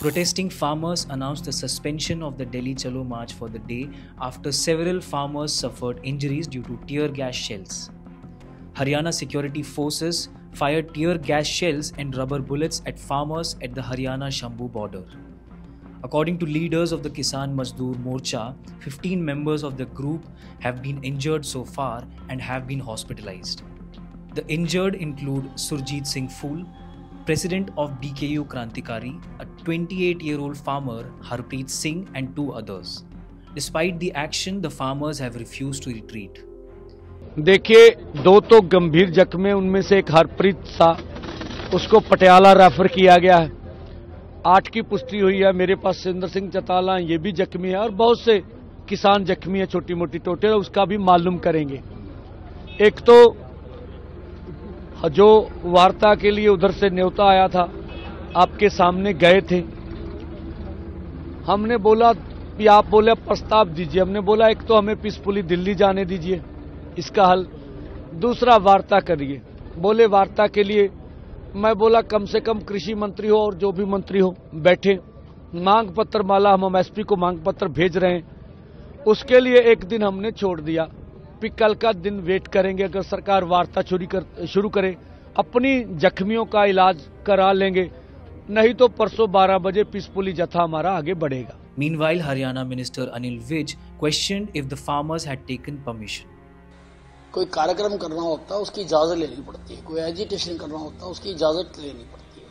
Protesting farmers announced the suspension of the Delhi Chalo March for the day after several farmers suffered injuries due to tear gas shells. Haryana security forces fired tear gas shells and rubber bullets at farmers at the Haryana-Shambhu border. According to leaders of the Kisan Mazdoor Morcha, 15 members of the group have been injured so far and have been hospitalized. The injured include Surjit Singh Phool, president of BKU Krantikari, a 28-year-old farmer, Harpreet Singh, and 2 others. Despite the action, the farmers have refused to retreat. देखिए, 2 तो गंभीर जख्म हैं, उनमें से एक हरप्रीत सा, उसको पटियाला रेफर किया गया है। 8 की पुष्टि हुई है। मेरे पास सिंदर सिंह चताला ये भी जख्मी है और बहुत से किसान जख्मी है, छोटी मोटी टोटे, उसका भी मालूम करेंगे। एक तो जो वार्ता के लिए उधर से न्योता आया था, आपके सामने गए थे, हमने बोला कि आप बोले प्रस्ताव दीजिए, हमने बोला एक तो हमें पीसफुली दिल्ली जाने दीजिए, इसका हल, दूसरा वार्ता करिए। बोले वार्ता के लिए, मैं बोला कम से कम कृषि मंत्री हो और जो भी मंत्री हो बैठे, मांग पत्र माला, हम एमएसपी को मांग पत्र भेज रहे हैं, उसके लिए एक दिन हमने छोड़ दिया। फिर कल का दिन वेट करेंगे, अगर सरकार वार्ता शुरू करे अपनी जख्मियों का इलाज करा लेंगे, नहीं तो परसों 12 बजे पीसफुली जत्था हमारा आगे बढ़ेगा। Meanwhile, Haryana Minister Anil Vij questioned if the farmers had taken permission. कोई कार्यक्रम करना होता है उसकी इजाजत लेनी पड़ती है, कोई एजिटेशन करना होता है उसकी इजाजत लेनी पड़ती है।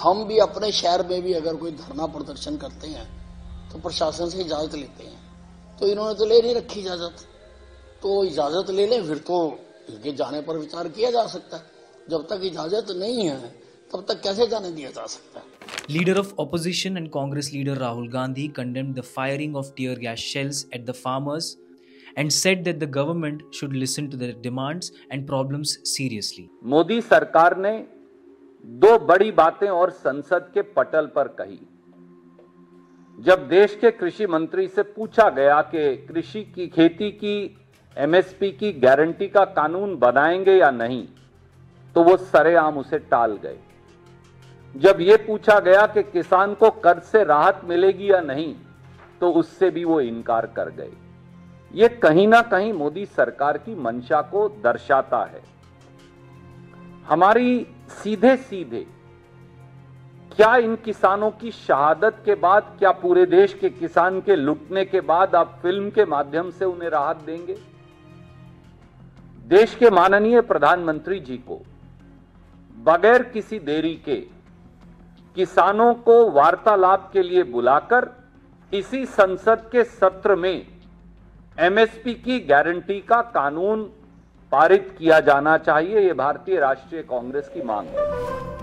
हम भी अपने शहर में भी अगर कोई धरना प्रदर्शन करते हैं तो प्रशासन से इजाजत लेते हैं, तो इन्होंने तो ले नहीं रखी इजाजत, तो इजाजत ले लें, फिर तो इनके जाने पर विचार किया जा सकता है। जब तक इजाजत नहीं है तब तक कैसे जाने दिया जा सकता है। Leader of opposition and Congress leader Rahul Gandhi condemned the firing of tear gas shells at the farmers and said that the government should listen to their demands and problems seriously. Modi सरकार ने 2 बड़ी बातें और संसद के पटल पर कही। जब देश के कृषि मंत्री से पूछा गया कि कृषि की खेती की एमएसपी की गारंटी का कानून बनाएंगे या नहीं, तो वो सरेआम उसे टाल गए। जब ये पूछा गया कि किसान को कर्ज से राहत मिलेगी या नहीं, तो उससे भी वो इनकार कर गए। ये कहीं ना कहीं मोदी सरकार की मंशा को दर्शाता है। हमारी सीधे सीधे क्या इन किसानों की शहादत के बाद, क्या पूरे देश के किसान के लुटने के बाद आप फिल्म के माध्यम से उन्हें राहत देंगे? देश के माननीय प्रधानमंत्री जी को बगैर किसी देरी के किसानों को वार्तालाप के लिए बुलाकर इसी संसद के सत्र में एमएसपी की गारंटी का कानून पारित किया जाना चाहिए। ये भारतीय राष्ट्रीय कांग्रेस की मांग है।